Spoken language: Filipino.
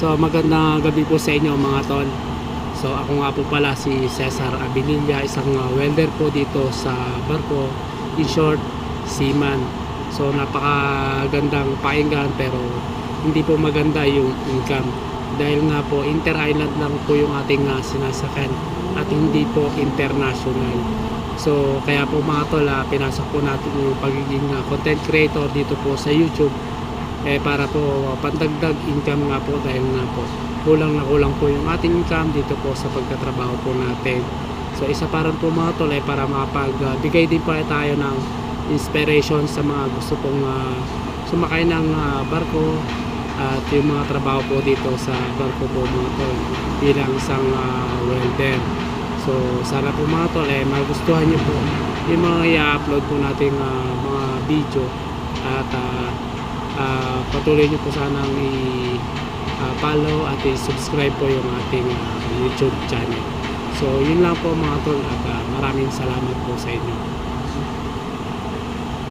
So magandang gabi po sa inyo mga tol. So ako nga po pala si Cesar Abililla, isang welder po dito sa barko, in short, seaman. So napakagandang pakinggan pero hindi po maganda yung income. Dahil nga po inter-island lang po yung ating sinasakyan at hindi po international. So kaya po mga tol, pinasok po natin yung pagiging content creator dito po sa YouTube para po pandagdag income nga po, dahil nga po kulang na kulang po yung ating income dito po sa pagtatrabaho po natin. So isa pa rin po mga tol para makapagbigay din po tayo ng inspiration sa mga gusto pong sumakay ng barko at yung mga trabaho po dito sa barko po mga tol bilang isang welder. So sana po mga tol magustuhan nyo po yung mga i-upload po nating mga video at patuloy nyo po sanang i-follow at i-subscribe po yung ating YouTube channel. So yun lang po mga tol, at maraming salamat po sa inyo.